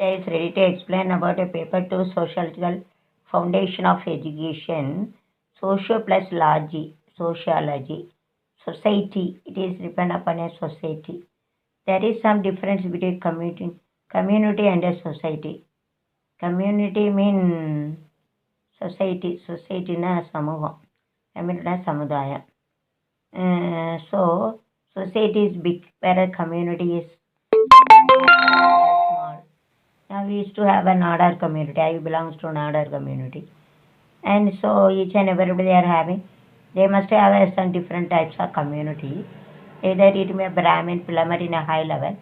is ready to explain about a paper to sociological foundation of education, socio plus logy, sociology, society. It is depend upon a society. There is some difference between community and a society. Community mean society. Society na samooham. Community na samudaya. So society is big, whereas community is small. Now we used to have an order community. I belongs to an order community. And so each and everybody they are having, they must have some different types of community. Either it may be Brahmin, plumber in a high level,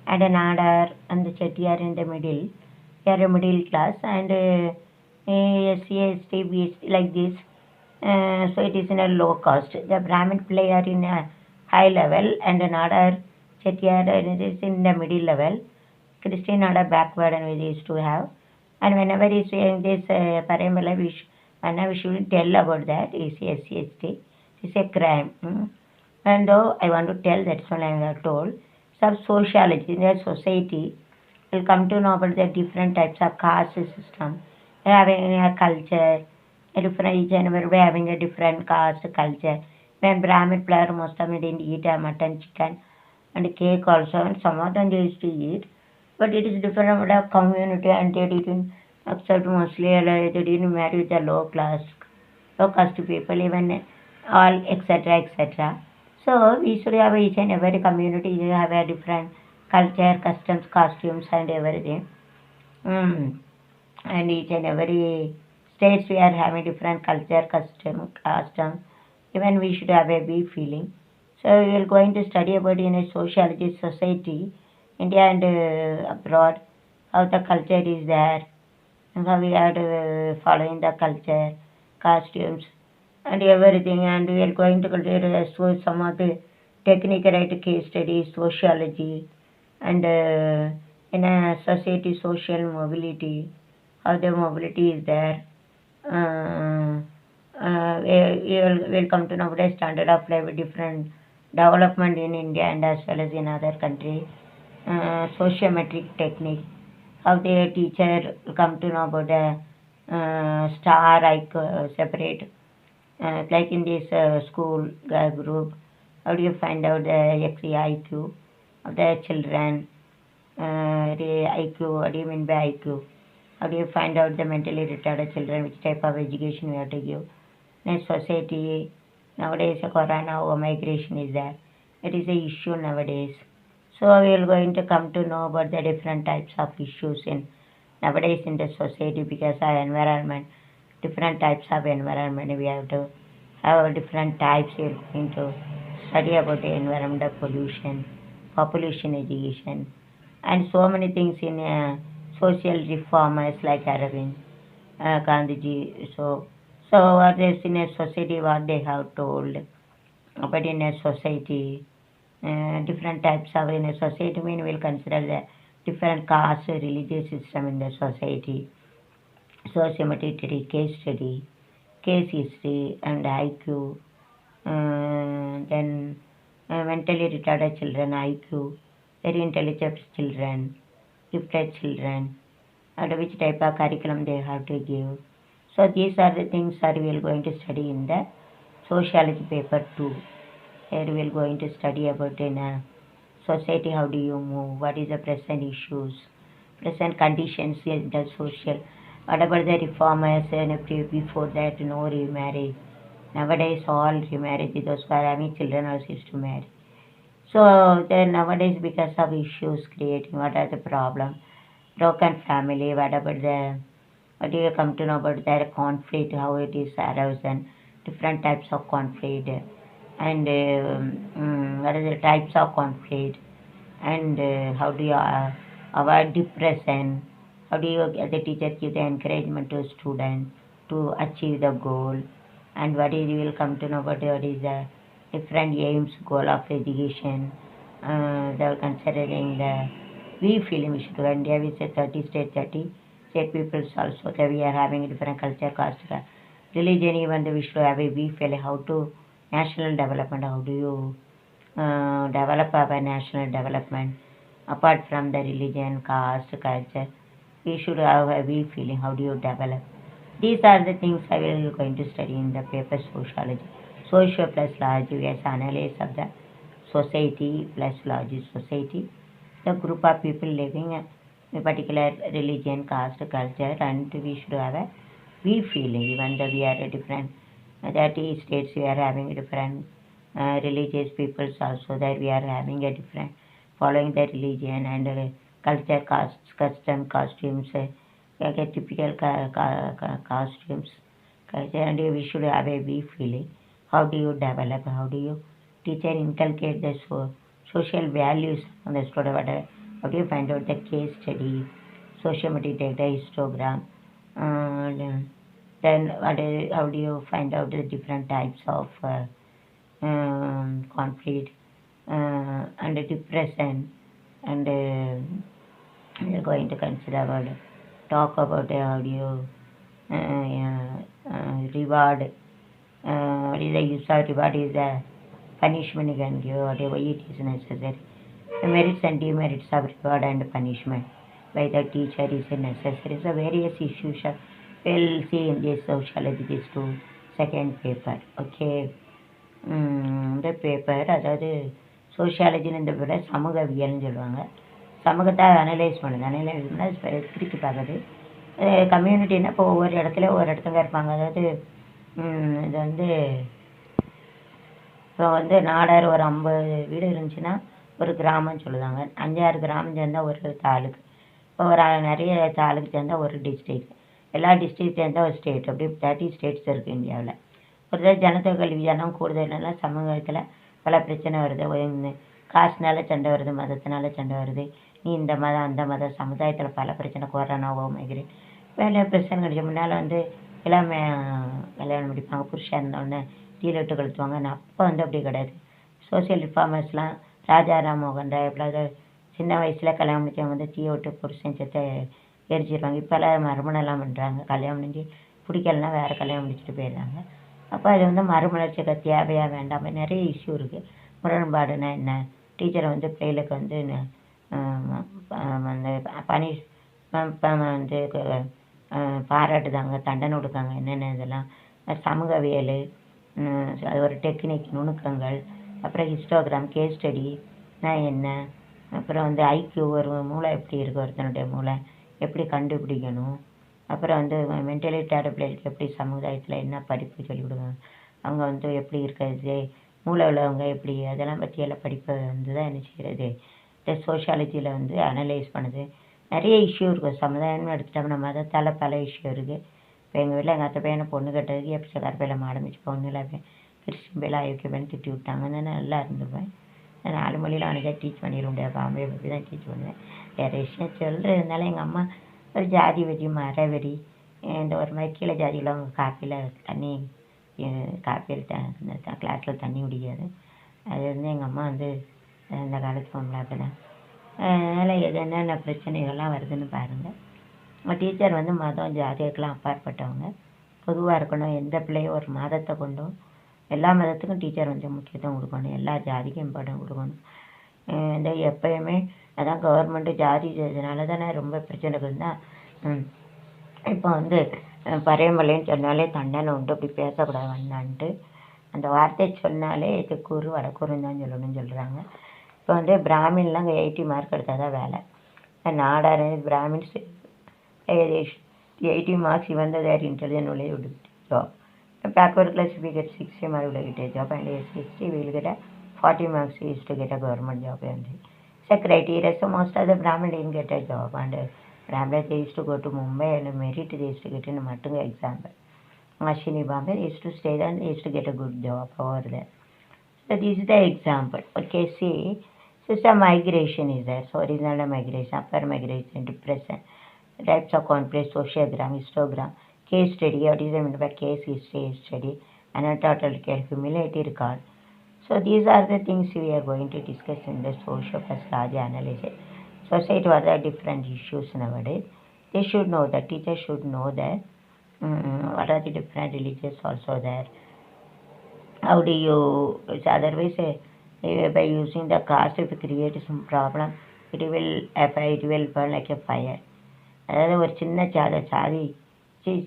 and an order and the chettiar in the middle. They are a middle class and SC, ST, BST like this. So it is in a low cost. The Brahmin player in a high level and an order chettiar is in the middle level. Christian order backward and we used to have. And whenever he's saying this paramela, whenever we should tell about that, SC, it's a crime. And though I want to tell, that's what I have told. Some sociology in the society will come to know about the different types of caste system. Having a culture, a different each and every having a different caste culture. When Brahmin player most of them didn't eat mutton, chicken, and cake also, and some of them they used to eat. But it is different about the community, and they didn't accept mostly, they didn't marry with the low caste people, even all, etc., etc. So we should have each and every community you have a different culture, customs, costumes, and everything. Mm. And each and every states we are having different culture, custom. Even we should have a big feeling. So we are going to study about in a sociology society, India and abroad, how the culture is there, and how we are following the culture, costumes, and everything. And we are going to consider some of the technical right case studies, sociology, and in a society, social mobility, how the mobility is there. Uh, we'll come to know the standard of life, different development in India and as well as in other countries. Sociometric technique, how the teacher come to know about the star separate, like in this school group, how do you find out the IQ of the children, the IQ, what do you mean by IQ? How do you find out the mentally retarded children, which type of education we have to give? In society, nowadays, corona or migration is there. It is a issue nowadays. So we are going to come to know about the different types of issues in nowadays in the society because our environment, different types of environment we have to have different types. We are going to study about the environmental pollution, population education, and so many things in social reformers like Aravind, Gandhiji. So what is in a society, what they have told, but in a society, different types of in a society mean we'll consider the different caste, religious system in the society, sociometry, case history, and IQ, then mentally retarded children, IQ, very intelligent children, gifted children, and which type of curriculum they have to give. So these are the things that we are going to study in the sociology paper 2. Here we are going to study about in a society, how do you move, what is the present issues, present conditions in the social, what about the reformers and before that no remarriage. Nowadays all remarriage, those who are having children also used to marry. So then nowadays because of issues creating, what are the problem? Broken family, what about the, what do you come to know about their conflict, how it is arisen, different types of conflict, and what are the types of conflict, and how do you avoid depression, how do you, as a teacher, give the encouragement to student to achieve the goal, and what is, you will come to know about what is the different aims, goal of education. They are considering the we feeling we should do India we say 30 state 30 state peoples also that we are having a different culture, caste, religion, even though we should have a we feel how to national development, how do you develop our national development apart from the religion, caste, culture. we should have a we feeling. How do you develop? These are the things I will going to study in the paper sociology. Socio plus logy as analysis of the society plus logy society. The group of people living a particular religion, caste, culture, and we should have a we feeling. Even though we are a different 30 states, we are having different religious peoples also. That we are having a different following the religion and culture, castes, custom, costumes. Like a typical costumes, culture, and we should have a we feeling. How do you develop? How do you teach and inculcate the social values on the student? How do you find out the case study, social media data histogram, and then how do you find out the different types of conflict and depression and we're going to consider about talk about how do you reward what is the use of reward is the punishment you can give whatever it is necessary. The merits and demerits of reward and punishment by the teacher is necessary. So various issues we'll see in this sociology, this two second paper. Okay. இந்த paper அதாவது சோஷியாலஜின்னு இந்த பேரை சமூகவியல்னு சொல்லுவாங்க. சமூகத்தை analyse பண்ணுது. Analyse பண்ணால் பிரித்து பார்க்குது. கம்யூனிட்டின்னா இப்போ ஒவ்வொரு இடத்துல ஒவ்வொரு இடத்துங்க இருப்பாங்க. அதாவது இது வந்து இப்போ வந்து நாடார் ஒரு 50 வீடு இருந்துச்சுன்னா ஒரு கிராமம்னு சொல்லுவாங்க. 5-6 கிராமம் சேர்ந்தால் ஒரு தாலுக்கு. இப்போ ஒரு நிறைய தாலுக்கு சேர்ந்தால் ஒரு டிஸ்ட்ரிக்ட். எல்லா டிஸ்ட்ரிக்ட் சேர்ந்தால் ஒரு ஸ்டேட். அப்படி 30 ஸ்டேட்ஸ் இருக்குது இந்தியாவில். ஒரு ஜனத்தொகை விகிதம் கூடுதல்னால சமூகத்தில் பல பிரச்சனை வருது. காசுனால சண்டை வருது, மதத்தினால சண்டை வருது. நீ இந்த மதம் அந்த மதம், சமுதாயத்தில் பல பிரச்சனை, கொரோனாவோ மைக்ரேன் வேலை பிரச்சனை கிடைச்ச முன்னால் வந்து எல்லாம் கல்யாணம் முடிப்பாங்க. புருஷன் இருந்தோடனே டீல் விட்டு கழுத்துவாங்க. ஆனால் அப்போ வந்து அப்படி கிடையாது. சோசியல் ரிஃபார்மர்ஸ்லாம் ராஜா ராம்மோகன் ராய் எப்படியாவது சின்ன வயசில் கல்யாணம் முடிச்சவங்க வந்து தீயை விட்டு புருஷன் செத்தை எரிச்சிடுவாங்க. இப்போல்லாம் மறுமணம்லாம் பண்ணுறாங்க. கல்யாணம் முடிஞ்சு பிடிக்கலன்னா வேறு கல்யாணம் முடிச்சுட்டு போயிடுறாங்க. அப்போ அது வந்து மறுமலர்ச்சிக்கு தேவையாக வேண்டாம். நிறைய இஷ்யூ இருக்குது. முரண்பாடுனா என்ன? டீச்சரை வந்து பிள்ளைகளுக்கு வந்து வந்து பனிஷ் வந்து பாராட்டுதாங்க, தண்டனை கொடுக்காங்க, என்னென்ன இதெல்லாம் சமூகவியல், அது ஒரு டெக்னிக் நுணுக்கங்கள், அப்புறம் ஹிஸ்டோகிராம், கேஸ் ஸ்டடி என்ன, அப்புறம் வந்து ஐக்யூ ஒரு மூளை எப்படி இருக்குது, ஒருத்தனுடைய மூளை எப்படி கண்டுபிடிக்கணும், அப்புறம் வந்து மென்டலி டேர்டு பிள்ளைகளுக்கு எப்படி சமுதாயத்தில் என்ன படிப்பு சொல்லிக் கொடுக்கணும், அவங்க வந்து எப்படி இருக்கிறது, மூளை உள்ளவங்க எப்படி, அதெல்லாம் பற்றியெல்லாம் படிப்பை வந்து தான் என்ன செய்கிறது இந்த சோஷியாலஜியில் வந்து அனலைஸ் பண்ணுது. நிறைய இஷ்யூ இருக்குது. சமுதாயம்னு எடுத்துட்டோம்னா மதத்தால் பல இஷ்யூ இருக்குது. இப்போ எங்கள் வீட்டில் எங்கள் அத்தை பையனை பொண்ணு கட்டுறதுக்கு எப்படி கருப்பையில் ஆரம்பிச்சு பொண்ணு இல்லாமல் கிறிஸ்டின் பேல ஐக்கிய பேன்னு திட்டி விட்டாங்க. நான் நல்லா இருந்துருவேன். நான் 4 மொழியில் அவனுக்கே டீச் பண்ணிட முடியாது. பாம்பே பற்றி தான் டீச் பண்ணுவேன். வேறு விஷயம் சொல்கிறதுனால எங்கள் அம்மா ஒரு ஜாதி வெறி, மர வெறி, இந்த ஒரு மாதிரி கீழே ஜாதியில் அவங்க காப்பியில் தண்ணி காப்பியில் கிளாஸில் தண்ணி குடிக்காது. அது வந்து எங்கள் அம்மா வந்து இந்த காலத்து பொம்பளை அப்படி தான். அதனால் எது என்னென்ன பிரச்சனைகள்லாம் வருதுன்னு பாருங்கள். டீச்சர் வந்து மதம் ஜாதிக்கெல்லாம் அப்பாற்பட்டவங்க. பொதுவாக இருக்கணும். எந்த பிள்ளையும் ஒரு மதத்தை கொண்டும் எல்லா மதத்துக்கும் டீச்சர் வந்து முக்கியத்துவம் கொடுக்கணும். எல்லா ஜாதிக்கும் இம்பார்ட்டன்ட் கொடுக்கணும். இந்த எப்போயுமே அதான் கவர்மெண்ட்டு ஜாதி இதனால தானே ரொம்ப பிரச்சனை இருந்தால் இப்போ வந்து பறையமலைன்னு சொன்னாலே தண்டனை உண்டு, அப்படி பேசக்கூடாது வந்தான்ட்டு அந்த வார்த்தையை சொன்னாலே தெக்கூறு வடக்கூறுன்னு தான் சொல்லணும்னு சொல்கிறாங்க. இப்போ வந்து பிராமின்லாம் அங்கே 80 மார்க் எடுத்தால் தான் வேலை. Nadar Brahmins 80 marks even though they are intelligent only would get job. Backward class we get 60 marks will get a job, and SC will get a 40 marks is to get a government job. And so criteria, so most of the Brahmin didn't get a job, and Brahmin they used to go to Mumbai and merit they used to get in a Matunga example. Mashini Bombay used to stay there and they used to get a good job over there. So this is the example. Okay, see, so some migration is there. So original migration, upper migration, depression, types of conflict, sociogram, histogram, case study. What is the meaning by case study? Anecdotal humility record. So these are the things we are going to discuss in the social psychology analysis. Society, what are the different issues nowadays? They should know that. Teachers should know that. What are the different religions also there? How do you? Otherwise, by using the caste, if you create some problem, it will burn like a fire. அதாவது ஒரு சின்ன சாதி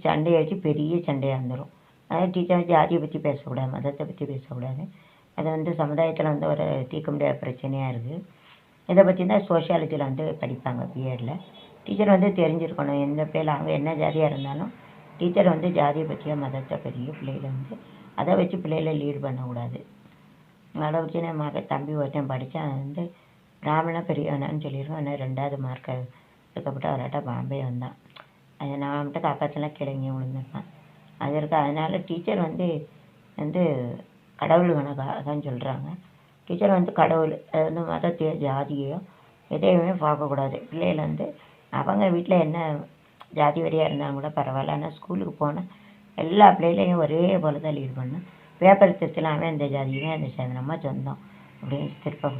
சண்டையை வச்சு பெரிய சண்டையாக வந்துடும். அதாவது டீச்சர் வந்து ஜாதியை பற்றி பேசக்கூடாது, மதத்தை பற்றி பேசக்கூடாது. அது வந்து சமுதாயத்தில் வந்து ஒரு தீர்க்க முடியாத பிரச்சனையாக இருக்குது. இதை பற்றி தான் சோஷியாலஜியில் வந்து படிப்பாங்க பிஎட்டில். டீச்சர் வந்து தெரிஞ்சிருக்கணும், எந்த பிள்ளைகள் அவங்க என்ன ஜாதியாக இருந்தாலும் டீச்சர் வந்து ஜாதியை பற்றியோ மதத்தை பற்றியோ பிள்ளைகளை வந்து அதை வச்சு பிள்ளைகளை லீடு பண்ணக்கூடாது. அதை வச்சு என் தம்பி ஒருத்தன் படித்தான், வந்து பிராமணன் பெரியவனான்னு சொல்லியிருக்கோம். ஆனால் 2வது மார்க் எடுக்கப்பட்டு அவராட்ட பாம்பே வந்தான். அதை நான் மட்டும் காப்பாற்றலாம் கிழங்கி விழுந்திருப்பான். அது இருக்குது. அதனால் டீச்சர் வந்து வந்து கடவுள் கணக்காக சொல்கிறாங்க. டீச்சர் வந்து கடவுள், அது வந்து மதத்தையோ ஜாதியோ எதையுமே பார்க்கக்கூடாது. பிள்ளைகள் வந்து அவங்க வீட்டில் என்ன ஜாதி வரியாக இருந்தாலும் கூட பரவாயில்ல, ஆனால் ஸ்கூலுக்கு போனால் எல்லா பிள்ளைகளையும் ஒரே போல தான் லீட் பண்ணணும். பேப்பர் திருத்தலாம், அவன் இந்த ஜாதியுமே அந்த ஜாதி நம்ம சொந்தம் அப்படின்னு திருப்ப